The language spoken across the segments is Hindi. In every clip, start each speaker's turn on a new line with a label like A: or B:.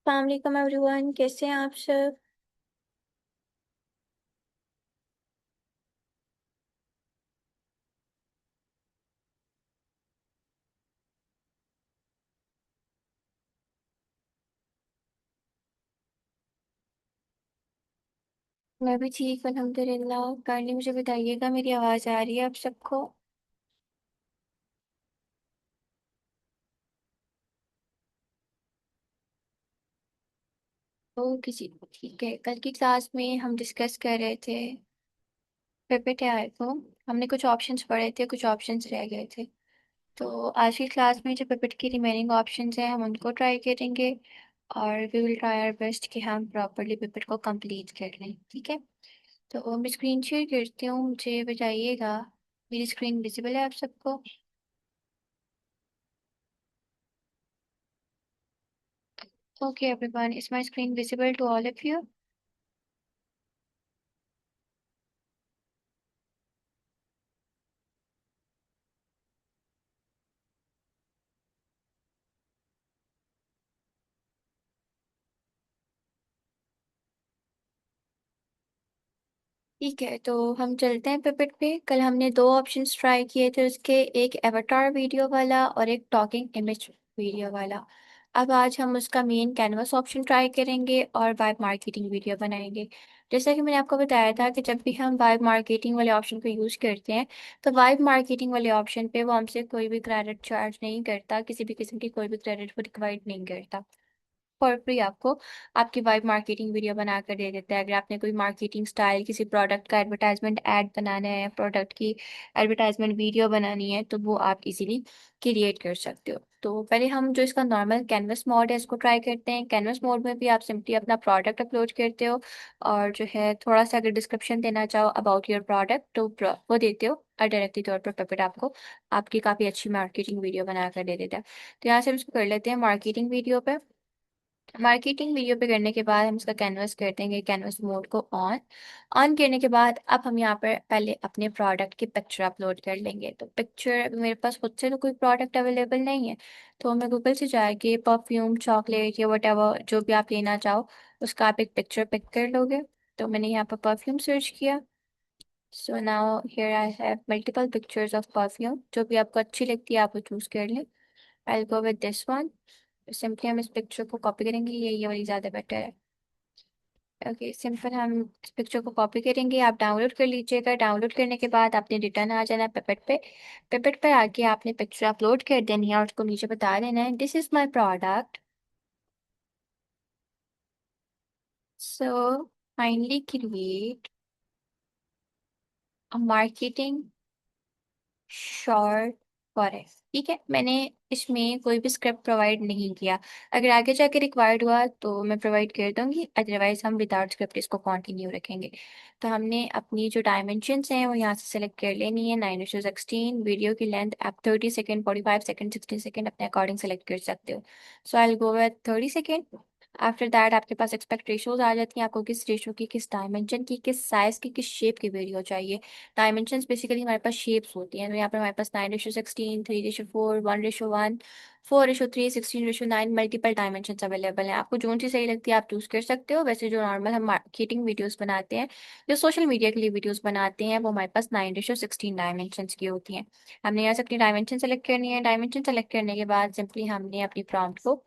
A: अस्सलाम वालेकुम एवरीवन, कैसे हैं आप सब। मैं भी ठीक हूँ अल्हम्दुलिल्लाह। काइंडली मुझे बताइएगा, मेरी आवाज़ आ रही है आप सबको। ओके जी, ठीक है। कल की क्लास में हम डिस्कस कर रहे थे पिपेट एआई को। हमने कुछ ऑप्शंस पढ़े थे, कुछ ऑप्शंस रह गए थे। तो आज की क्लास में जो पिपेट की रिमेनिंग ऑप्शंस हैं हम उनको ट्राई करेंगे, और we will try our best कि हम प्रॉपरली पिपेट को कंप्लीट कर लें। ठीक है, तो मैं स्क्रीन शेयर करती हूँ, मुझे बताइएगा मेरी स्क्रीन विजिबल है आप सबको। Okay, everyone, is my screen visible to all of you? ठीक है, तो हम चलते हैं पिपेट पे। कल हमने दो ऑप्शंस ट्राई किए थे उसके, एक एवाटार वीडियो वाला और एक टॉकिंग इमेज वीडियो वाला। अब आज हम उसका मेन कैनवस ऑप्शन ट्राई करेंगे और वाइब मार्केटिंग वीडियो बनाएंगे। जैसा कि मैंने आपको बताया था कि जब भी हम वाइब मार्केटिंग वाले ऑप्शन को यूज़ करते हैं, तो वाइब मार्केटिंग वाले ऑप्शन पे वो हमसे कोई भी क्रेडिट चार्ज नहीं करता, किसी भी किस्म की कोई भी क्रेडिट वो रिक्वायर्ड नहीं करता। फॉर फ्री आपको आपकी वाइब मार्केटिंग वीडियो बना कर दे देता है। अगर आपने कोई मार्केटिंग स्टाइल, किसी प्रोडक्ट का एडवर्टाइजमेंट ऐड बनाना है, प्रोडक्ट की एडवर्टाइजमेंट वीडियो बनानी है, तो वो आप इजीली क्रिएट कर सकते हो। तो पहले हम जो इसका नॉर्मल कैनवस मोड है इसको ट्राई करते हैं। कैनवस मोड में भी आप सिंपली अपना प्रोडक्ट अपलोड करते हो, और जो है थोड़ा सा अगर डिस्क्रिप्शन देना चाहो अबाउट योर प्रोडक्ट तो वो देते हो, और डायरेक्टली तौर पर पेपेट आपको आपकी काफ़ी अच्छी मार्केटिंग वीडियो बना कर दे देता है। तो यहाँ से हम इसको कर लेते हैं मार्केटिंग वीडियो पे। मार्केटिंग वीडियो पे करने के बाद हम इसका कैनवस कर देंगे, कैनवस मोड को ऑन। ऑन करने के बाद अब हम यहाँ पर पहले अपने प्रोडक्ट की पिक्चर अपलोड कर लेंगे। तो पिक्चर अभी मेरे पास खुद से तो कोई प्रोडक्ट अवेलेबल नहीं है, तो मैं गूगल से जाके परफ्यूम, चॉकलेट या वट जो भी आप लेना चाहो उसका आप एक पिक्चर पिक कर लोगे। तो मैंने यहाँ पर परफ्यूम सर्च किया। So now here I have multiple pictures of perfume, जो भी आपको अच्छी लगती है आप वो चूज़ कर लें। I go with this one. Simply हम इस पिक्चर को कॉपी करेंगे, ये वाली ज़्यादा बेटर है। ओके, सिंपल हम इस पिक्चर को कॉपी करेंगे, आप डाउनलोड कर लीजिएगा। डाउनलोड करने के बाद आपने रिटर्न आ जाना है पेपेट पे। पेपेट पे आके आपने पिक्चर अपलोड कर देनी है और उसको नीचे बता देना है this is my product, so kindly create a marketing short forest. ठीक है, मैंने इसमें कोई भी स्क्रिप्ट प्रोवाइड नहीं किया। अगर आगे जाके रिक्वायर्ड हुआ तो मैं प्रोवाइड कर दूंगी, अदरवाइज हम विदाउट स्क्रिप्ट इसको कंटिन्यू रखेंगे। तो हमने अपनी जो डायमेंशंस हैं वो यहाँ से सेलेक्ट कर लेनी है। 9:16। वीडियो की लेंथ आप 30 सेकेंड, 45 सेकेंड, 60 सेकेंड अपने अकॉर्डिंग सेलेक्ट कर सकते हो। So I will go with 30 second. After that आपके पास एक्सपेक्ट रेशोज आ जाती हैं, आपको किस रेशो की, किस डायमेंशन की, किस साइज की, किस शेप की वीडियो चाहिए। डायमेंशंस बेसिकली हमारे पास शेप्स होती हैं। तो यहाँ पर हमारे पास 9:16, 3:4, 1:1, 4:3, 16:9 मल्टीपल डायमेंशंस अवेलेबल हैं। आपको जो सी सही लगती है आप चूज़ कर सकते हो। वैसे जो नॉर्मल हम मार्केटिंग वीडियोस बनाते हैं, जो सोशल मीडिया के लिए वीडियोस बनाते हैं, वो हमारे पास 9:16 डायमेंशंस की होती हैं। हमने यहाँ से अपनी डायमेंशन सेलेक्ट करनी है। डायमेंशन सेलेक्ट करने के बाद सिंपली हमने अपनी प्रॉम्प्ट को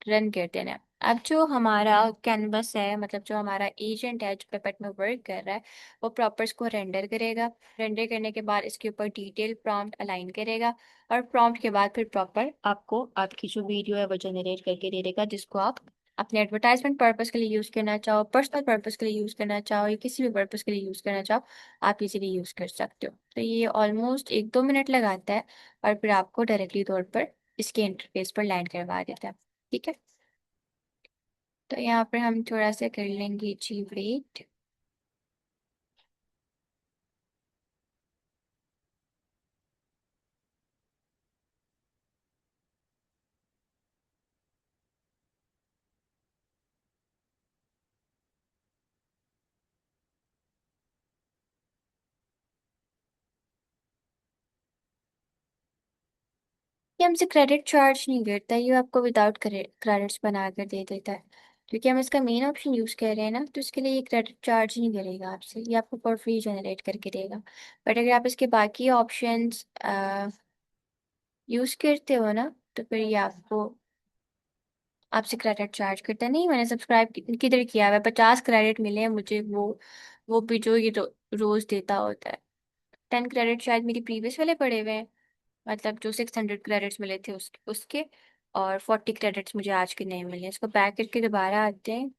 A: रन कर देना है। अब जो हमारा कैनवस है, मतलब जो हमारा एजेंट है जो पेपेट में वर्क कर रहा है, वो प्रॉपर इसको रेंडर करेगा। रेंडर करने के बाद इसके ऊपर डिटेल प्रॉम्प्ट अलाइन करेगा, और प्रॉम्प्ट के बाद फिर प्रॉपर आपको आपकी जो वीडियो है वो जनरेट करके दे देगा, जिसको आप अपने एडवर्टाइजमेंट पर्पस के लिए यूज़ करना चाहो, पर्सनल पर्पस के लिए यूज़ करना चाहो, या किसी भी पर्पस के लिए यूज़ करना चाहो, आप इजीली यूज़ कर सकते हो। तो ये ऑलमोस्ट 1-2 मिनट लगाता है, और फिर आपको डायरेक्टली तौर पर इसके इंटरफेस पर लैंड करवा देता है। ठीक है, तो यहाँ पर हम थोड़ा सा कर लेंगे जी वेट। ये हमसे क्रेडिट चार्ज नहीं करता, ये आपको विदाउट क्रेडिट्स बना कर दे देता है। क्योंकि हम इसका मेन ऑप्शन यूज़ कर रहे हैं ना, तो इसके लिए ये क्रेडिट चार्ज नहीं करेगा आपसे, ये आपको फॉर फ्री जनरेट करके देगा। बट अगर आप इसके बाकी ऑप्शंस यूज़ करते हो ना, तो फिर ये आपको आपसे क्रेडिट चार्ज करता है। नहीं, मैंने सब्सक्राइब किधर किया हुआ है, 50 क्रेडिट मिले हैं मुझे, वो भी जो ये रोज़ देता होता है। 10 क्रेडिट शायद मेरी प्रीवियस वाले पड़े हुए हैं, मतलब जो 600 क्रेडिट्स मिले थे उसके। और 40 क्रेडिट्स मुझे आज के नए मिले हैं। इसको बैक करके दोबारा आते हैं,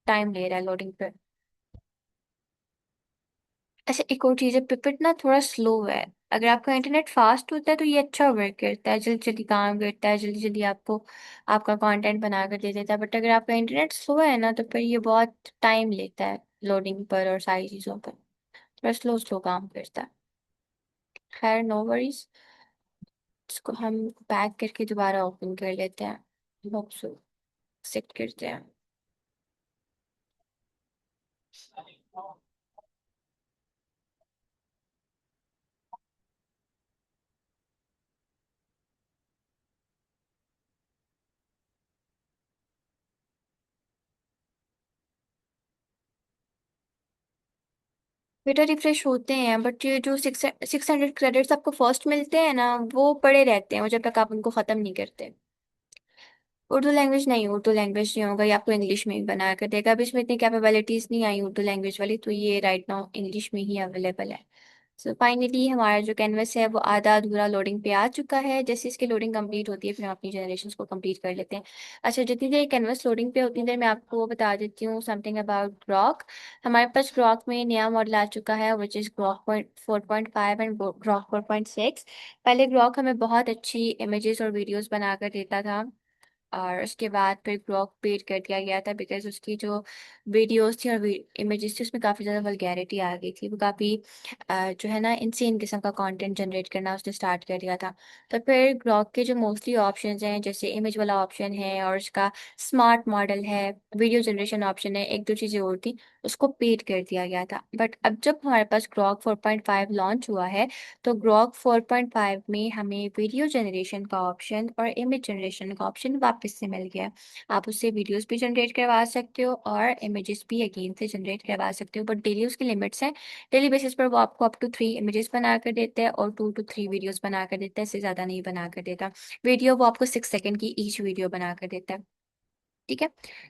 A: टाइम ले रहा है लोडिंग पे। ऐसे एक और चीज़ है, पिपेट ना थोड़ा स्लो है। अगर आपका इंटरनेट फास्ट होता है तो ये अच्छा वर्क करता है, जल्दी जल्दी काम करता है, जल्दी जल्दी आपको आपका कंटेंट बना कर दे देता है। बट अगर आपका इंटरनेट स्लो है ना, तो फिर ये बहुत टाइम लेता है लोडिंग पर और सारी चीज़ों पर, थोड़ा स्लो स्लो काम करता है। खैर, नो वरीज। इसको हम बैक करके दोबारा ओपन कर लेते हैं, बॉक्स सेट करते हैं। बेटा रिफ्रेश होते हैं, बट ये जो 600 क्रेडिट्स आपको फर्स्ट मिलते हैं ना, वो पड़े रहते हैं, और जब तक आप उनको ख़त्म नहीं करते। उर्दू लैंग्वेज नहीं, उर्दू लैंग्वेज नहीं होगा, ये आपको इंग्लिश में ही बना कर देगा। अब इसमें इतनी कैपेबिलिटीज़ नहीं आई उर्दू लैंग्वेज वाली, तो ये राइट नाउ इंग्लिश में ही अवेलेबल है। सो फाइनली हमारा जो कैनवस है वो आधा अधूरा लोडिंग पे आ चुका है। जैसे इसकी लोडिंग कंप्लीट होती है, फिर हम अपनी जनरेशन को कंप्लीट कर लेते हैं। अच्छा, जितनी देर कैनवस लोडिंग पे उतनी देर मैं आपको बता देती हूँ समथिंग अबाउट ग्रॉक। हमारे पास ग्रॉक में नया मॉडल आ चुका है, which is Grok point 4.5 and Grok 4.6। पहले ग्रॉक हमें बहुत अच्छी इमेजेस और वीडियोस बनाकर देता था, और उसके बाद फिर ग्रॉक पेड कर दिया गया था, बिकॉज उसकी जो वीडियोस थी और इमेजेस थी उसमें काफ़ी ज़्यादा वल्गैरिटी आ गई थी। वो काफ़ी जो है ना इंसेन किस्म का कंटेंट जनरेट करना उसने स्टार्ट कर दिया था। तो फिर ग्रॉक के जो मोस्टली ऑप्शंस हैं, जैसे इमेज वाला ऑप्शन है और उसका स्मार्ट मॉडल है, वीडियो जनरेशन ऑप्शन है, एक दो चीज़ें और थी, उसको पेड कर दिया गया था। बट अब जब हमारे पास ग्रॉक 4.5 लॉन्च हुआ है, तो ग्रॉक 4.5 में हमें वीडियो जनरेशन का ऑप्शन और इमेज जनरेशन का ऑप्शन वापस से मिल गया है। आप उससे वीडियोस भी जनरेट करवा सकते हो और इमेजेस भी अगेन से जनरेट करवा सकते हो, बट डेली उसकी लिमिट्स हैं। डेली बेसिस पर वो आपको अप टू 3 इमेजेस बना कर देते हैं और 2 to 3 वीडियोस बना कर देता है, इससे ज़्यादा नहीं बना कर देता। वीडियो वो आपको 6 सेकेंड की ईच वीडियो बना कर देता है। ठीक है।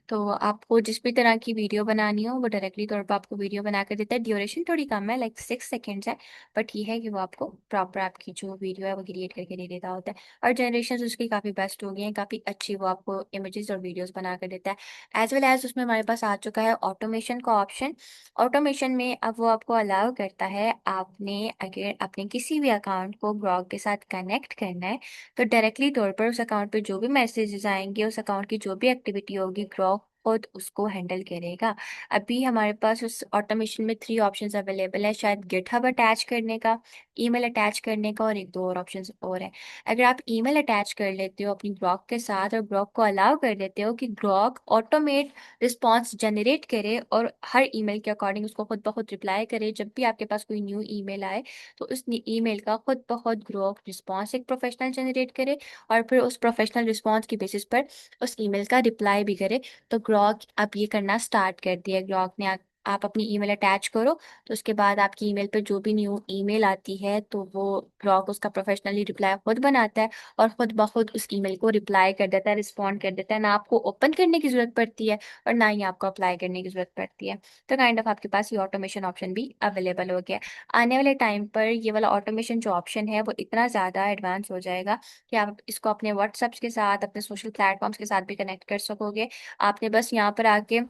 A: तो आपको जिस भी तरह की वीडियो बनानी हो वो डायरेक्टली तौर पर आपको वीडियो बना कर देता है। ड्यूरेशन थोड़ी कम है, लाइक 6 सेकेंड्स है, बट ये है कि वो आपको प्रॉपर आपकी जो वीडियो है वो क्रिएट करके दे देता होता है। और जनरेशन उसकी काफ़ी बेस्ट हो गई हैं, काफ़ी अच्छी वो आपको इमेजेस और वीडियोस बना कर देता है। एज वेल एज उसमें हमारे पास आ चुका है ऑटोमेशन का ऑप्शन। ऑटोमेशन में अब वो आपको अलाउ करता है, आपने अगर अपने किसी भी अकाउंट को ग्रॉक के साथ कनेक्ट करना है, तो डायरेक्टली तौर पर उस अकाउंट पे जो भी मैसेजेस आएंगे, उस अकाउंट की जो भी एक्टिविटी होगी, ग्रॉक खुद उसको हैंडल करेगा। अभी हमारे पास उस ऑटोमेशन में 3 ऑप्शंस अवेलेबल है, शायद गिटहब अटैच करने का, ईमेल अटैच करने का, और एक दो और ऑप्शंस और है। अगर आप ईमेल अटैच कर लेते हो अपनी ग्रॉक के साथ और ग्रॉक को अलाउ कर देते हो कि ग्रॉक ऑटोमेट रिस्पॉन्स जनरेट करे और हर ईमेल के अकॉर्डिंग उसको खुद ब खुद रिप्लाई करे, जब भी आपके पास कोई न्यू ईमेल आए तो उस ईमेल का खुद ब खुद ग्रॉक रिस्पॉन्स एक प्रोफेशनल जनरेट करे, और फिर उस प्रोफेशनल रिस्पॉन्स की बेसिस पर उस ईमेल का रिप्लाई भी करे। तो ग्रॉक अब ये करना स्टार्ट कर दिया। ग्रॉक ने आप अपनी ईमेल अटैच करो, तो उसके बाद आपकी ईमेल पर जो भी न्यू ईमेल आती है तो वो ग्रॉक उसका प्रोफेशनली रिप्लाई खुद बनाता है और खुद ब खुद उस ईमेल को रिप्लाई कर देता है, रिस्पॉन्ड कर देता है। ना आपको ओपन करने की जरूरत पड़ती है और ना ही आपको अप्लाई करने की जरूरत पड़ती है। तो काइंड ऑफ आपके पास ये ऑटोमेशन ऑप्शन भी अवेलेबल हो गया है। आने वाले टाइम पर ये वाला ऑटोमेशन जो ऑप्शन है वो इतना ज़्यादा एडवांस हो जाएगा कि आप इसको अपने व्हाट्सएप के साथ, अपने सोशल प्लेटफॉर्म्स के साथ भी कनेक्ट कर सकोगे। आपने बस यहाँ पर आके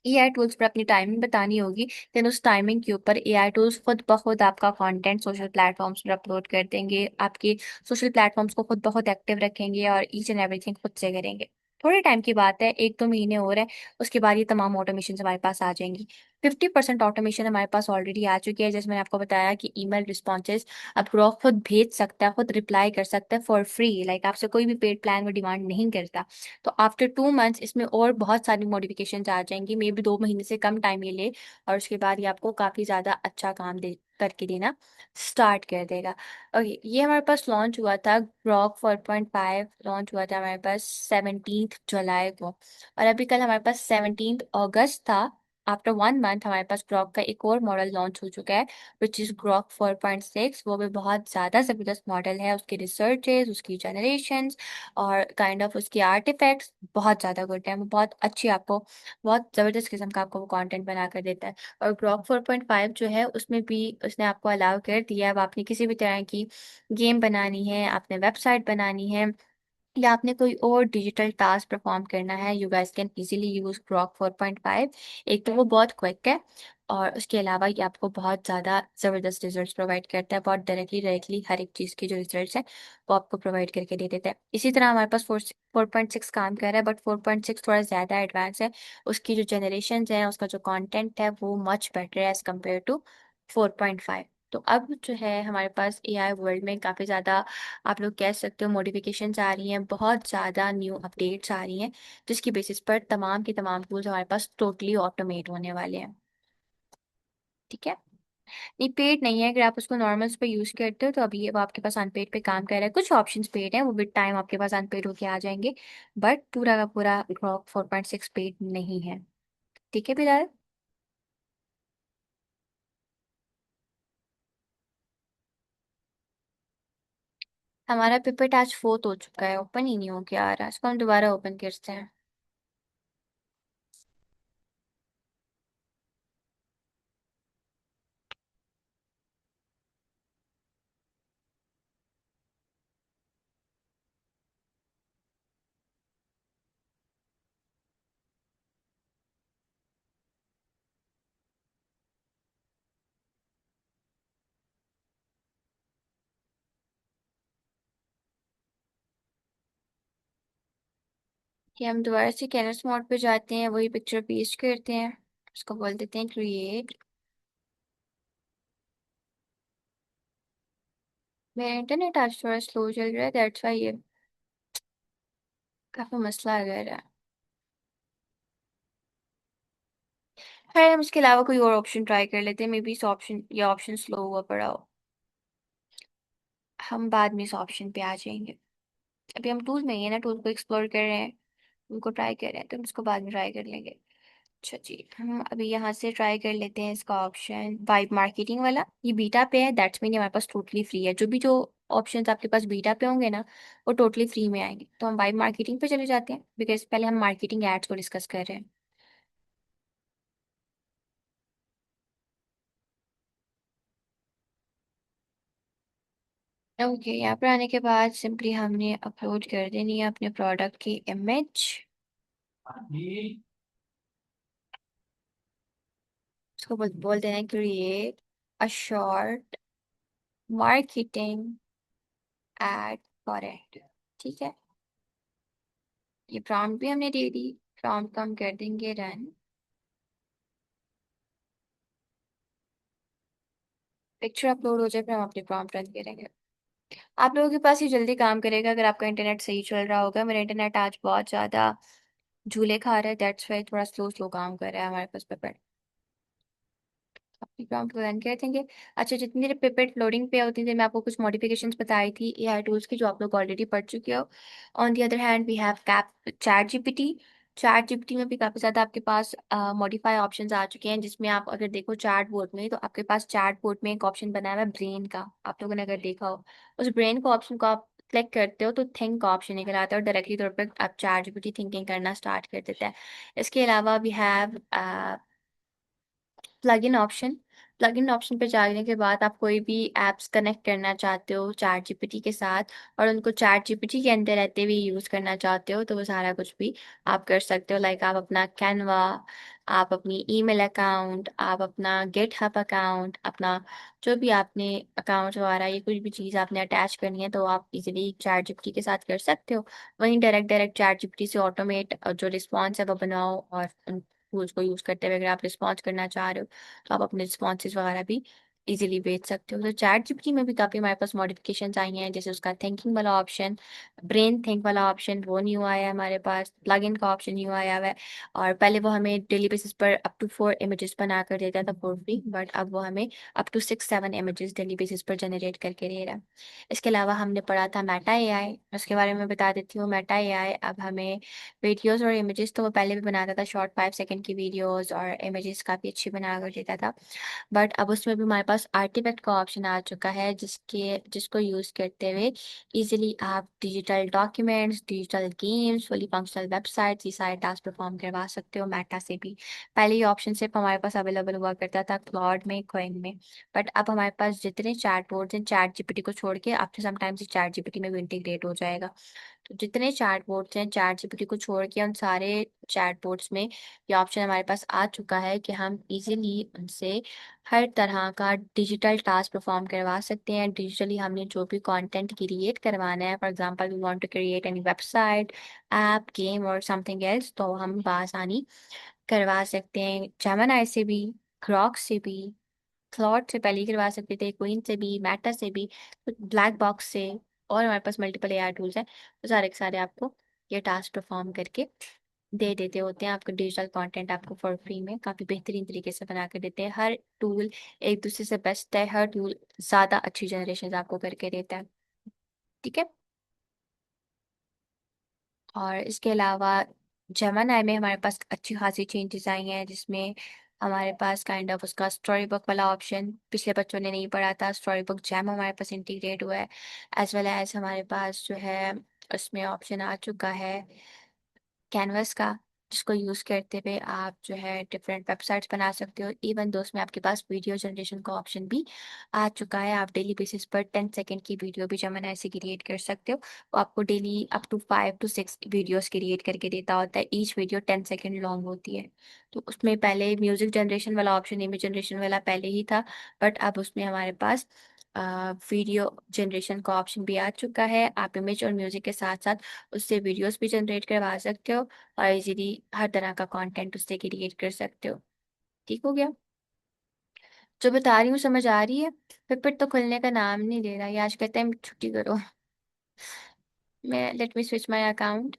A: एआई टूल्स पर अपनी टाइमिंग बतानी होगी, देन उस टाइमिंग के ऊपर एआई टूल्स खुद ब खुद आपका कंटेंट सोशल प्लेटफॉर्म्स पर अपलोड कर देंगे, आपके सोशल प्लेटफॉर्म्स को खुद ब खुद एक्टिव रखेंगे और ईच एंड एवरीथिंग खुद से करेंगे। थोड़े टाइम की बात है, 1-2 महीने और है, उसके बाद ये तमाम ऑटोमेशन हमारे पास आ जाएंगी। 50% ऑटोमेशन हमारे पास ऑलरेडी आ चुकी है, जैसे मैंने आपको बताया कि ईमेल रिस्पॉन्सेज अब ग्रॉक खुद भेज सकता है, खुद रिप्लाई कर सकता है फॉर फ्री, लाइक आपसे कोई भी पेड प्लान वो डिमांड नहीं करता। तो आफ्टर 2 मंथ्स इसमें और बहुत सारी मॉडिफिकेशंस आ जाएंगी, मे बी 2 महीने से कम टाइम ये ले, और उसके बाद ये आपको काफ़ी ज़्यादा अच्छा काम दे करके देना स्टार्ट कर देगा। ओके, ये हमारे पास लॉन्च हुआ था, ग्रॉक 4.5 लॉन्च हुआ था हमारे पास 17 जुलाई को। और अभी कल हमारे पास 17 अगस्त था। आफ्टर 1 मंथ हमारे पास ग्रॉक का एक और मॉडल लॉन्च हो चुका है, विच इज़ ग्रॉक 4.6। वो भी बहुत ज़्यादा ज़बरदस्त मॉडल है। उसकी रिसर्चेज, उसकी जनरेशन्स और काइंड ऑफ उसके आर्टिफैक्ट्स बहुत ज़्यादा गुड है। वो बहुत अच्छी आपको, बहुत ज़बरदस्त किस्म का आपको वो कंटेंट बना कर देता है। और ग्रॉक 4.5 जो है उसमें भी उसने आपको अलाउ कर दिया है, अब आपने किसी भी तरह की गेम बनानी है, आपने वेबसाइट बनानी है, या आपने कोई और डिजिटल टास्क परफॉर्म करना है, you guys can easily use Grok 4.5। एक तो वो बहुत क्विक है, और उसके अलावा ये आपको बहुत ज़्यादा ज़बरदस्त रिजल्ट्स प्रोवाइड करता है। बहुत डायरेक्टली डायरेक्टली हर एक चीज़ की जो रिजल्ट्स हैं वो आपको प्रोवाइड करके दे देता है। इसी तरह हमारे पास 4.6 काम कर रहा है, बट 4.6 थोड़ा ज़्यादा एडवांस है। उसकी जो जनरेशन है, उसका जो कॉन्टेंट है वो मच बेटर है एज़ कम्पेयर टू 4.5। तो अब जो है हमारे पास एआई वर्ल्ड में काफ़ी ज़्यादा, आप लोग कह सकते हो, मॉडिफिकेशंस आ रही हैं, बहुत ज़्यादा न्यू अपडेट्स आ रही हैं, जिसकी बेसिस पर तमाम के तमाम टूल्स हमारे पास टोटली ऑटोमेट होने वाले हैं। ठीक है, नहीं पेड नहीं है, अगर आप उसको नॉर्मल्स पे यूज़ करते हो तो अभी ये वो आपके पास अनपेड पे काम कर रहा है। कुछ ऑप्शंस पेड हैं, वो विद टाइम आपके पास अनपेड होके आ जाएंगे, बट पूरा का पूरा ग्रॉक 4.6 पेड नहीं है। ठीक है बिलाल। हमारा पिपेट आज 4th हो चुका है, ओपन ही नहीं हो गया आ रहा, इसको हम दोबारा ओपन करते हैं। कि हम दोबारा से कैनवस मोड पे जाते हैं, वही पिक्चर पेस्ट करते हैं, उसको बोल देते हैं क्रिएट। मेरा इंटरनेट आज थोड़ा स्लो चल रहा है, दैट्स वाई ये काफी मसला आ रहा है। खैर, हम इसके अलावा कोई और ऑप्शन ट्राई कर लेते हैं, मे बी इस ऑप्शन, ये ऑप्शन स्लो हुआ पड़ा हो। हम बाद में इस ऑप्शन पे आ जाएंगे। अभी हम टूल में ही है ना, टूल को एक्सप्लोर कर रहे हैं, उनको ट्राई कर रहे हैं, तो हम इसको बाद में ट्राई कर लेंगे। अच्छा जी, हम अभी यहाँ से ट्राई कर लेते हैं इसका ऑप्शन वाइब मार्केटिंग वाला। ये बीटा पे है, दैट्स मीन हमारे पास टोटली फ्री है। जो ऑप्शंस आपके पास बीटा पे होंगे ना, वो टोटली फ्री में आएंगे। तो हम वाइब मार्केटिंग पे चले जाते हैं, बिकॉज पहले हम मार्केटिंग एड्स को डिस्कस कर रहे हैं। ओके, यहाँ पर आने के बाद सिंपली हमने अपलोड कर देनी है अपने प्रोडक्ट की इमेज। उसको बोल देना है create a short marketing ad for it. ठीक है, ये प्रॉम्प्ट भी हमने दे दी। प्रॉम्प्ट को हम कर देंगे रन। पिक्चर अपलोड हो जाए फिर हम अपनी प्रॉम्प्ट रन करेंगे। आप लोगों के पास ये जल्दी काम करेगा अगर आपका इंटरनेट सही चल रहा होगा। मेरा इंटरनेट आज बहुत ज़्यादा झूले खा रहा है, दैट्स वाई थोड़ा स्लो स्लो काम कर रहा है हमारे पास पे। अपनी प्रॉम्प्ट को रन कर देंगे। अच्छा, जितनी देर पिपेट लोडिंग पे है उतनी देर में आपको कुछ मॉडिफिकेशंस बताई थी एआई टूल्स की, जो आप लोग ऑलरेडी पढ़ चुके हो। On the other hand we have cap chat GPT. Chat GPT में भी काफ़ी ज़्यादा आपके पास मॉडिफाई ऑप्शंस आ चुके हैं, जिसमें आप अगर देखो चैट बोर्ड में, तो आपके पास चैट बोर्ड में एक ऑप्शन बना हुआ है ब्रेन का, आप लोगों ने अगर देखा हो। उस ब्रेन को ऑप्शन को आप क्लिक करते हो तो थिंक का ऑप्शन निकल आता है, और डायरेक्टली तौर पर आप चैट जीपीटी थिंकिंग करना स्टार्ट कर देता है। इसके अलावा we have plug in option. Plug in option पे जाने के बाद आप कोई भी एप्स कनेक्ट करना चाहते हो चैट जीपीटी के साथ, और उनको चैट जीपीटी के अंदर रहते हुए यूज़ करना चाहते हो, तो वो सारा कुछ भी आप कर सकते हो। लाइक आप अपना कैनवा, आप अपनी ईमेल अकाउंट, आप अपना गिटहब अकाउंट, अपना जो भी आपने अकाउंट वगैरह, ये कुछ भी चीज़ आपने अटैच करनी है तो आप इजीली चैट जीपीटी के साथ कर सकते हो। वहीं डायरेक्ट डायरेक्ट चैट जीपीटी से ऑटोमेट जो रिस्पॉन्स है वो बनाओ, और टूल्स को यूज़ करते हुए अगर आप रिस्पॉन्स करना चाह रहे हो तो आप अपने रिस्पॉन्सेज वगैरह भी इजीली भेज सकते हो। तो चैट जीपीटी में भी काफ़ी हमारे पास मॉडिफिकेशंस आई हैं, जैसे उसका थिंकिंग वाला ऑप्शन, ब्रेन थिंक वाला ऑप्शन वो न्यू आया है हमारे पास, प्लगइन का ऑप्शन न्यू आया हुआ है। और पहले वो हमें डेली बेसिस पर अप टू 4 इमेजेस बना कर देता था फॉर फ्री, बट अब वो हमें up to 6-7 images daily basis पर जनरेट करके दे रहा है। इसके अलावा हमने पढ़ा था मेटा एआई, उसके बारे में बता देती हूँ। मेटा एआई अब हमें वीडियोस और इमेजेस तो वो पहले भी बनाता था, शॉर्ट 5 सेकंड की वीडियोस और इमेजेस काफ़ी अच्छी बना कर देता था, बट अब उसमें भी हमारे पास आर्टिफैक्ट का ऑप्शन आ चुका है, जिसको यूज़ करते हुए इजीली आप digital documents, digital games, fully functional websites, ये सारे टास्क परफॉर्म करवा सकते हो मेटा से भी। पहले ये ऑप्शन सिर्फ हमारे पास अवेलेबल हुआ करता था क्लॉड में, क्विंग में, बट अब हमारे पास जितने चैट बोर्ड्स हैं, चैट जीपीटी को छोड़ के after some times chat GPT में भी इंटीग्रेट हो जाएगा। तो जितने चैट बोर्ड्स हैं चैट जीपीटी को छोड़ के, उन सारे चैट बोर्ड्स में ये ऑप्शन हमारे पास आ चुका है कि हम इजीली उनसे हर तरह का डिजिटल टास्क परफॉर्म करवा सकते हैं। डिजिटली हमने जो भी कंटेंट क्रिएट करवाना है, for example we want to create any website, app, game और समथिंग एल्स, तो हम बआसानी करवा सकते हैं। जेमिनी से भी, ग्रॉक से भी, क्लॉड से पहले ही करवा सकते थे, क्वीन से भी, मेटा से भी, ब्लैक बॉक्स से, और हमारे पास मल्टीपल एआई टूल्स हैं, तो सारे के सारे आपको ये टास्क परफॉर्म करके दे देते होते हैं। आपको डिजिटल कंटेंट आपको फॉर फ्री में काफ़ी बेहतरीन तरीके से बना के देते हैं। हर टूल एक दूसरे से बेस्ट है, हर टूल ज़्यादा अच्छी जनरेशन आपको करके देता है। ठीक है। और इसके अलावा जेमिनी में हमारे पास अच्छी खासी चेंजेस आई हैं, जिसमें हमारे पास काइंड ऑफ उसका स्टोरी बुक वाला ऑप्शन पिछले बच्चों ने नहीं पढ़ा था, स्टोरी बुक जैम हमारे पास इंटीग्रेट हुआ है। एज वेल एज हमारे पास जो है उसमें ऑप्शन आ चुका है कैनवस का, जिसको यूज़ करते हुए आप जो है डिफरेंट वेबसाइट्स बना सकते हो। इवन दो उसमें आपके पास वीडियो जनरेशन का ऑप्शन भी आ चुका है। आप डेली बेसिस पर 10 सेकंड की वीडियो भी जमना ऐसे क्रिएट कर सकते हो। वो आपको daily up to 5 to 6 videos create करके देता होता है, ईच वीडियो 10 सेकंड लॉन्ग होती है। तो उसमें पहले म्यूजिक जनरेशन वाला ऑप्शन, इमेज जनरेशन वाला पहले ही था, बट अब उसमें हमारे पास वीडियो जनरेशन का ऑप्शन भी आ चुका है। आप इमेज और म्यूजिक के साथ साथ उससे वीडियोस भी जनरेट करवा सकते हो और इजीली हर तरह का कंटेंट उससे क्रिएट कर सकते हो। ठीक हो गया। जो बता रही हूँ समझ आ रही है? पेपर तो खुलने का नाम नहीं ले रहा, ये आज कहते हैं छुट्टी करो। मैं let me switch my account.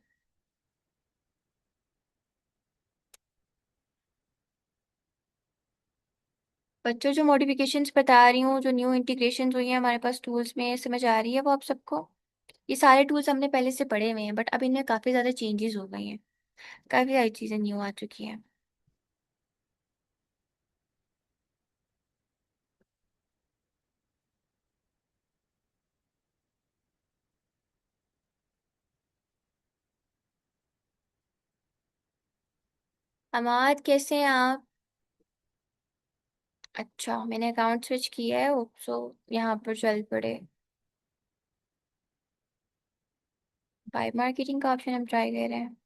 A: बच्चों, जो मॉडिफिकेशंस बता रही हूँ, जो न्यू इंटीग्रेशन हुई है हमारे पास टूल्स में, समझ आ रही है वो आप सबको? ये सारे टूल्स हमने पहले से पढ़े हुए हैं, बट अब इनमें काफ़ी ज़्यादा चेंजेस हो गई हैं, काफ़ी सारी चीज़ें न्यू आ चुकी हैं। अमाद, कैसे हैं आप? अच्छा, मैंने अकाउंट स्विच किया है, सो यहाँ पर चल पड़े। बाय मार्केटिंग का ऑप्शन हम ट्राई कर रहे हैं।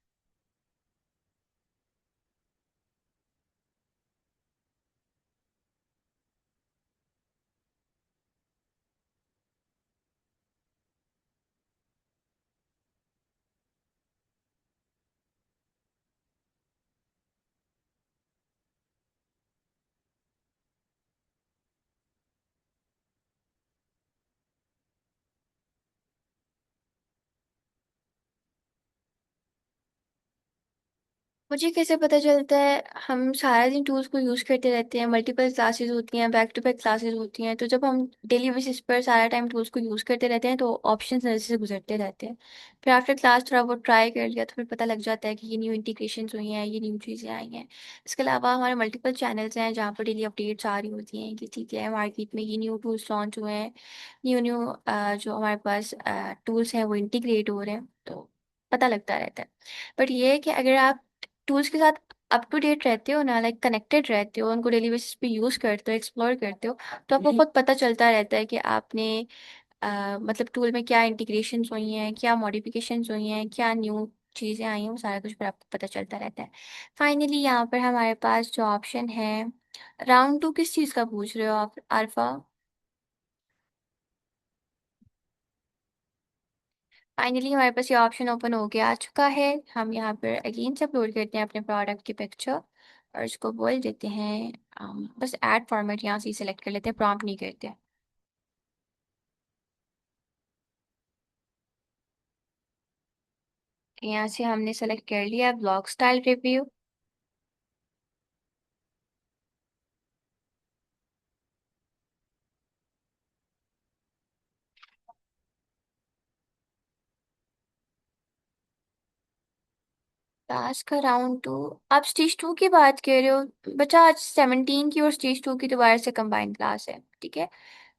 A: मुझे कैसे पता चलता है? हम सारा दिन टूल्स को यूज़ करते रहते हैं, मल्टीपल क्लासेस होती हैं, बैक टू बैक क्लासेस होती हैं, तो जब हम डेली बेसिस पर सारा टाइम टूल्स को यूज़ करते रहते हैं तो ऑप्शंस नज़र से गुजरते रहते हैं। फिर आफ्टर क्लास थोड़ा बहुत ट्राई कर लिया तो फिर पता लग जाता है कि ये न्यू इंटीग्रेशंस हुई हैं, ये न्यू चीज़ें आई हैं। इसके अलावा हमारे मल्टीपल चैनल्स हैं जहाँ पर डेली अपडेट्स आ रही होती हैं कि ठीक है, मार्केट में ये न्यू टूल्स लॉन्च हुए हैं, न्यू न्यू जो हमारे पास टूल्स हैं वो इंटीग्रेट हो रहे हैं, तो पता लगता रहता है। बट ये है कि अगर आप टूल्स के साथ अप टू डेट रहते हो ना, लाइक कनेक्टेड रहते हो, उनको डेली बेसिस पे यूज़ करते हो, एक्सप्लोर करते हो, तो आपको खुद पता चलता रहता है कि आपने मतलब टूल में क्या इंटीग्रेशंस हुई हैं, क्या मॉडिफिकेशंस हुई हैं, क्या न्यू चीज़ें आई हैं, वो सारा कुछ फिर आपको पता चलता रहता है। फाइनली यहाँ पर हमारे पास जो ऑप्शन है, राउंड टू किस चीज़ का पूछ रहे हो आप अल्फा? फाइनली हमारे पास ये ऑप्शन ओपन हो गया आ चुका है। हम यहाँ पर अगेन से अपलोड करते हैं अपने प्रोडक्ट की पिक्चर। और इसको बोल देते हैं बस ऐड फॉर्मेट यहाँ से सिलेक्ट कर लेते हैं, प्रॉम्प्ट नहीं करते। यहाँ से हमने सेलेक्ट कर लिया ब्लॉग स्टाइल रिव्यू। टास्क का राउंड 2, आप स्टेज 2 की बात कर रहे हो बच्चा? आज 17 की और स्टेज 2 की दोबारा से कंबाइंड क्लास है, ठीक है?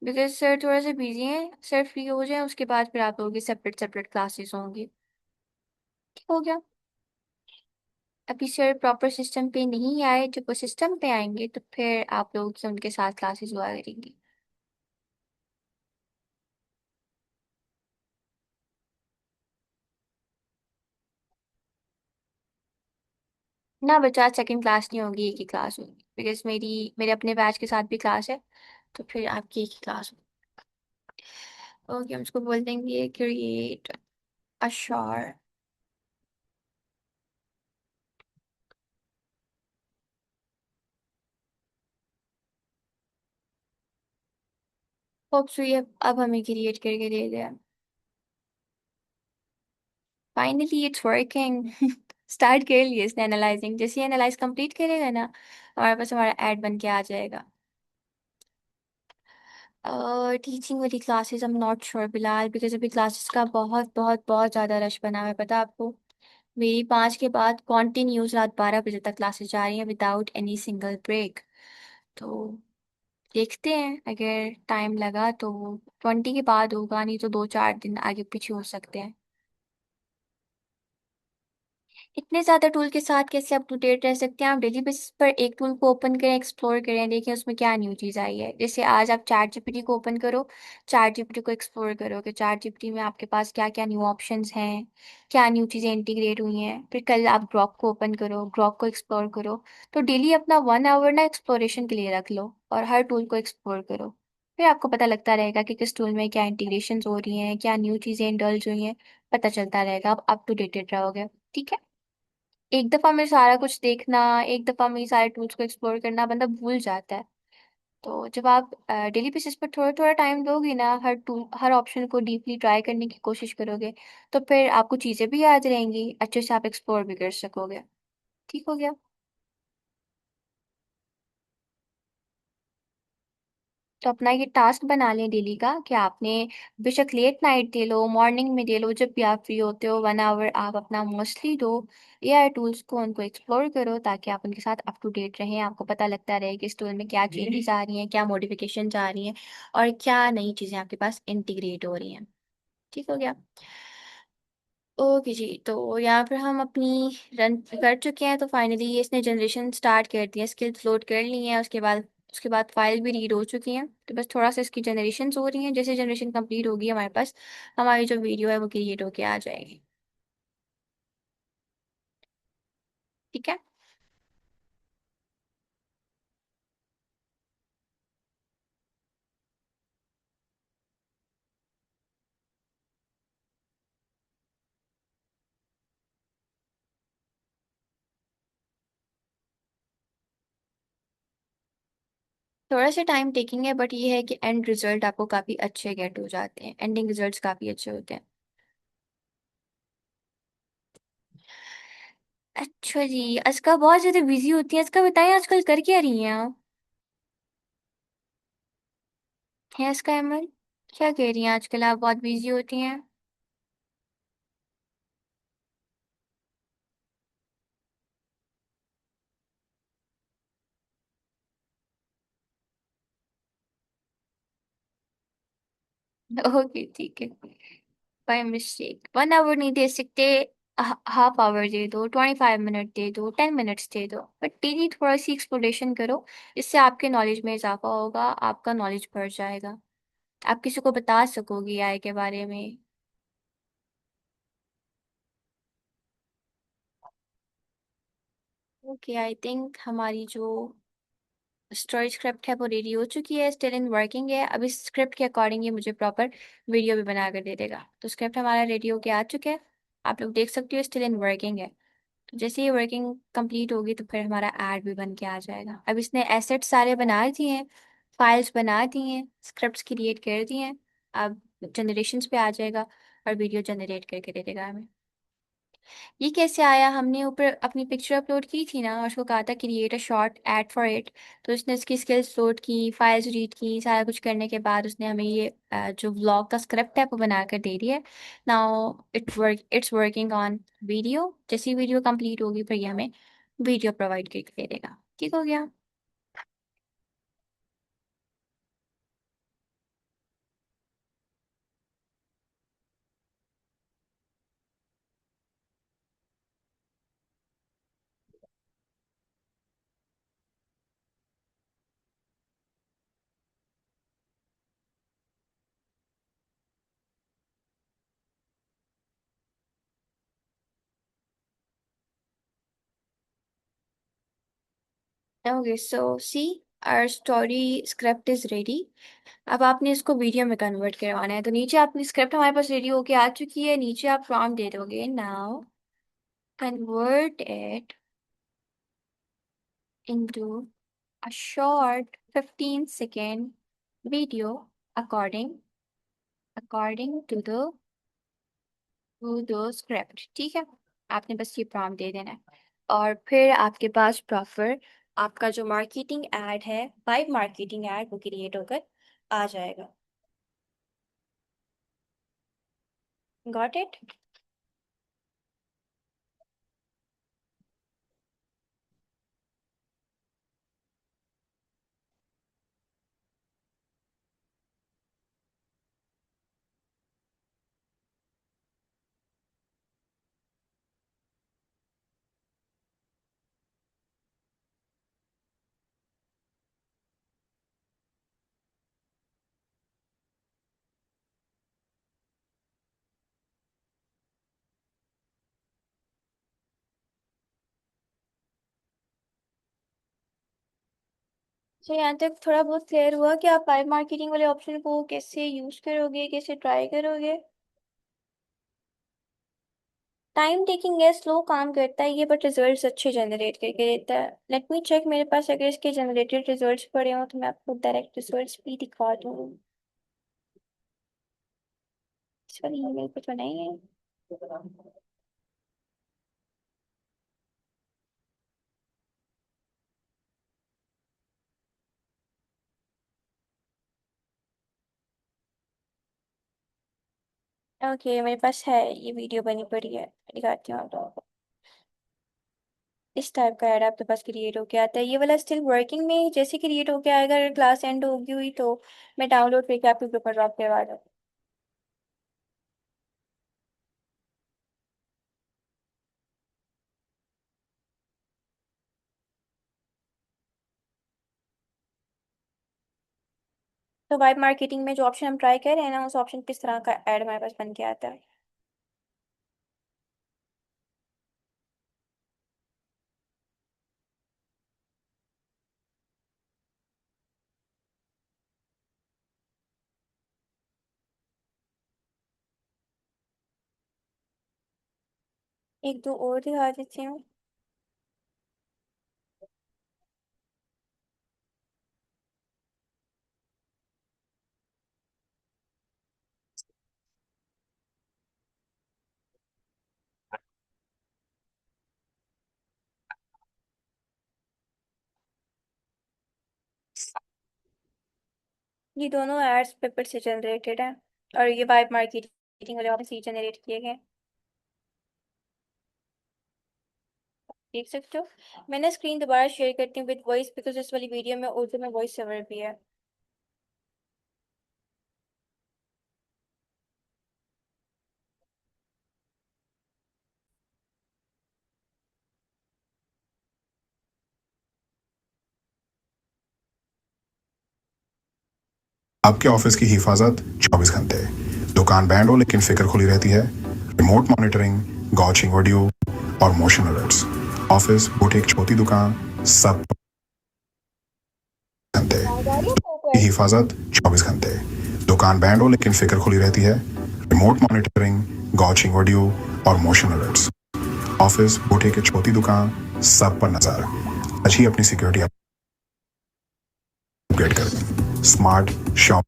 A: बिकॉज सर थोड़ा सा बिजी हैं, सर फ्री हो जाए उसके बाद फिर आप लोगों की सेपरेट सेपरेट क्लासेस होंगी। ठीक हो गया? अभी सर प्रॉपर सिस्टम पे नहीं आए, जब वो सिस्टम पे आएंगे तो फिर आप लोगों की उनके साथ क्लासेस हुआ करेंगी। ना बच्चा, सेकंड क्लास नहीं होगी, एक ही क्लास होगी, बिकॉज मेरे अपने बैच के साथ भी क्लास है, तो फिर आपकी एक ही क्लास होगी। ओके, हम इसको बोल देंगे create a short. Hope so ये अब हमें क्रिएट करके दे दिया। Finally it's working. स्टार्ट कर लिए इसने एनालाइजिंग, जैसे एनालाइज कंप्लीट करेगा ना हमारे पास हमारा ऐड बन के आ जाएगा। टीचिंग वाली classes I am not sure फिलहाल, बिकॉज अभी क्लासेस का बहुत बहुत बहुत ज़्यादा रश बना हुआ है, पता है आपको? मेरी 5 के बाद कॉन्टिन्यूस रात 12 बजे तक क्लासेस जा रही हैं विदाउट एनी सिंगल ब्रेक। तो देखते हैं, अगर टाइम लगा तो 20 के बाद होगा, नहीं तो 2-4 दिन आगे पीछे हो सकते हैं। इतने ज़्यादा टूल के साथ कैसे अप टू डेट रह सकते हैं? आप डेली बेसिस पर एक टूल को ओपन करें, एक्सप्लोर करें, देखें उसमें क्या न्यू चीज़ आई है। जैसे आज आप चैट जीपीटी को ओपन करो, चैट जीपीटी को एक्सप्लोर करो कि चैट जीपीटी में आपके पास क्या क्या न्यू ऑप्शंस हैं, क्या न्यू चीज़ें इंटीग्रेट हुई हैं। फिर कल आप ग्रॉक को ओपन करो, ग्रॉक को एक्सप्लोर करो। तो डेली अपना 1 आवर ना एक्सप्लोरेशन के लिए रख लो और हर टूल को एक्सप्लोर करो। फिर आपको पता लगता रहेगा कि किस टूल में क्या इंटीग्रेशन हो रही हैं, क्या न्यू चीज़ें इंडल्ज हुई हैं। पता चलता रहेगा, आप अप टू डेटेड रहोगे। ठीक है? एक दफा में सारा कुछ देखना, एक दफा में सारे टूल्स को एक्सप्लोर करना बंदा भूल जाता है। तो जब आप डेली बेसिस पर थोड़ा थोड़ा टाइम दोगे ना, हर टूल हर ऑप्शन को डीपली ट्राई करने की कोशिश करोगे, तो फिर आपको चीज़ें भी याद रहेंगी, अच्छे से आप एक्सप्लोर भी कर सकोगे। ठीक हो गया? तो अपना ये टास्क बना लें डेली का कि आपने बेशक लेट नाइट दे लो, मॉर्निंग में दे लो, जब भी आप फ्री होते हो 1 आवर आप अपना मोस्टली दो एआई टूल्स को, उनको एक्सप्लोर करो ताकि आप उनके साथ अप टू डेट रहें, आपको पता लगता रहे कि इस टूल में क्या चेंजेस आ रही हैं, क्या मॉडिफिकेशन आ रही हैं और क्या नई चीज़ें आपके पास इंटीग्रेट हो रही हैं। ठीक हो गया? ओके जी, तो यहाँ पर हम अपनी रन कर चुके हैं, तो फाइनली इसने जनरेशन स्टार्ट कर दिया, स्किल्स लोड कर ली हैं, उसके बाद फाइल भी रीड हो चुकी हैं, तो बस थोड़ा सा इसकी जनरेशन हो रही हैं। जैसे जनरेशन कंप्लीट होगी हमारे पास हमारी जो वीडियो है वो क्रिएट होके आ जाएगी। ठीक है? थोड़ा सा टाइम टेकिंग है, बट ये है कि एंड रिजल्ट आपको काफ़ी अच्छे गेट हो जाते हैं, एंडिंग रिजल्ट्स काफ़ी अच्छे होते हैं। अच्छा जी, अस्का बहुत ज़्यादा बिजी होती है। अस्का बताएं आजकल कर क्या रही हैं आप? हैं अस्का अहमद, क्या कह रही हैं आजकल? आप बहुत बिजी होती हैं। ओके ठीक है, बाय मिस्टेक। 1 आवर नहीं दे सकते, हाफ आवर दे दो, 25 मिनट दे दो, 10 मिनट्स दे दो, बट डेली थोड़ा सी एक्सप्लोरेशन करो। इससे आपके नॉलेज में इजाफा होगा, आपका नॉलेज बढ़ जाएगा, आप किसी को बता सकोगी एआई के बारे में। ओके, आई थिंक हमारी जो स्टोरी स्क्रिप्ट है वो रेडी हो चुकी है, स्टिल इन वर्किंग है। अब इस स्क्रिप्ट के अकॉर्डिंग ये मुझे प्रॉपर वीडियो भी बना कर दे देगा। तो स्क्रिप्ट हमारा रेडी होके आ चुका है, आप लोग देख सकते हो, स्टिल इन वर्किंग है। तो जैसे ये वर्किंग कंप्लीट होगी तो फिर हमारा ऐड भी बन के आ जाएगा। अब इसने एसेट्स सारे बना दिए हैं, फाइल्स बना दी हैं, स्क्रिप्ट्स क्रिएट कर दिए हैं। अब जनरेशन्स पे आ जाएगा और वीडियो जनरेट करके दे देगा हमें। ये कैसे आया, हमने ऊपर अपनी पिक्चर अपलोड की थी ना और उसको कहा था create a short ad for it. तो उसने उसकी स्किल्स लोड की, फाइल्स रीड की, सारा कुछ करने के बाद उसने हमें ये जो व्लॉग का स्क्रिप्ट है वो बनाकर दे दिया है। Now it's working on video. जैसी वीडियो कंप्लीट होगी फिर ये हमें वीडियो प्रोवाइड करके दे देगा। ठीक हो गया। Okay so see, our story script is ready. अब आपने इसको वीडियो में कन्वर्ट करवाना है, तो नीचे आपकी स्क्रिप्ट हमारे पास रेडी होके आ चुकी है। नीचे आप प्रॉम्प्ट दे दोगे, now convert it into a short 15-second video according to the script। ठीक है, आपने बस ये प्रॉम्प्ट दे देना है और फिर आपके पास प्रॉपर आपका जो मार्केटिंग एड है, वाइब मार्केटिंग एड, वो क्रिएट होकर आ जाएगा। Got it. तो यहाँ तक थोड़ा बहुत क्लियर हुआ कि आप वाइब मार्केटिंग वाले ऑप्शन को कैसे यूज करोगे, कैसे ट्राई करोगे। टाइम टेकिंग है, स्लो काम करता है ये, बट रिजल्ट्स अच्छे जनरेट करके देता है। लेट मी चेक, मेरे पास अगर इसके जनरेटेड रिजल्ट्स पड़े हो तो मैं आपको डायरेक्ट रिजल्ट्स भी दिखा दूँ। इस वाली ईमेल पे तो नहीं है। ओके मेरे पास है, ये वीडियो बनी पड़ी है, दिखाती हूँ आप लोगों को। इस टाइप का ऐड आपके पास क्रिएट होके आता है। ये वाला स्टिल वर्किंग में ही, जैसे क्रिएट होके आएगा, अगर क्लास एंड होगी हुई तो मैं डाउनलोड करके आपके ग्रुप पर ड्रॉप करवा दूँ। तो वाइब मार्केटिंग में जो ऑप्शन हम ट्राई कर रहे हैं ना, उस ऑप्शन पे इस तरह का ऐड हमारे पास बन के आता है। एक दो और दिखा देती हूँ। ये दोनों एड्स पेपर से जनरेटेड है और ये वाइब मार्केटिंग वाले ऑप्शन से जनरेट किए गए। देख सकते हो। मैंने स्क्रीन दोबारा शेयर करती हूँ विद वॉइस, बिकॉज इस वाली वीडियो में उर्दू में वॉइस ओवर भी है।
B: आपके ऑफिस की हिफाजत 24 घंटे। दुकान बैंड हो लेकिन फिक्र खुली रहती है। रिमोट मॉनिटरिंग, गॉचिंग ऑडियो और मोशन अलर्ट्स। ऑफिस, बुटीक, छोटी दुकान, सब घंटे की हिफाजत 24 घंटे। दुकान बैंड हो लेकिन फिक्र खुली रहती है। रिमोट मॉनिटरिंग, गॉचिंग ऑडियो और मोशन अलर्ट्स। ऑफिस, बुटीक की छोटी दुकान, सब पर नजर। आज ही अपनी सिक्योरिटी अपग्रेड करें। Smart shop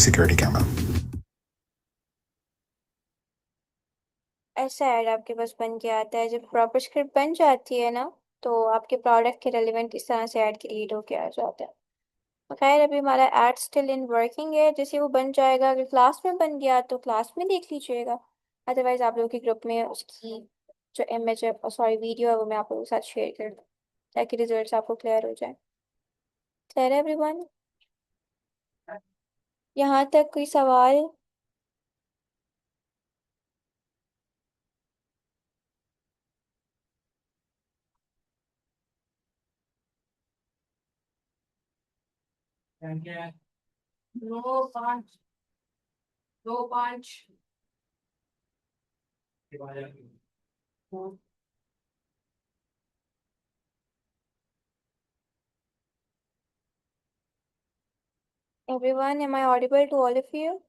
B: security camera.
A: ऐसा ऐड आपके पास बन के आता है, जब प्रॉपर स्क्रिप्ट बन जाती है ना, तो आपके प्रोडक्ट के रेलिवेंट इस तरह से ऐड क्रिएट होके आ जाता है। खैर अभी हमारा एड स्टिल इन वर्किंग है, जैसे वो बन जाएगा, अगर क्लास में बन गया तो क्लास में देख लीजिएगा, अदरवाइज आप लोगों के ग्रुप में उसकी जो इमेज है, सॉरी वीडियो है, वो मैं आप लोगों के साथ शेयर कर दूँ ताकि रिजल्ट्स आपको क्लियर हो जाए। क्लियर है एवरीवन? यहाँ तक कोई सवाल? Everyone, am I audible to all of you?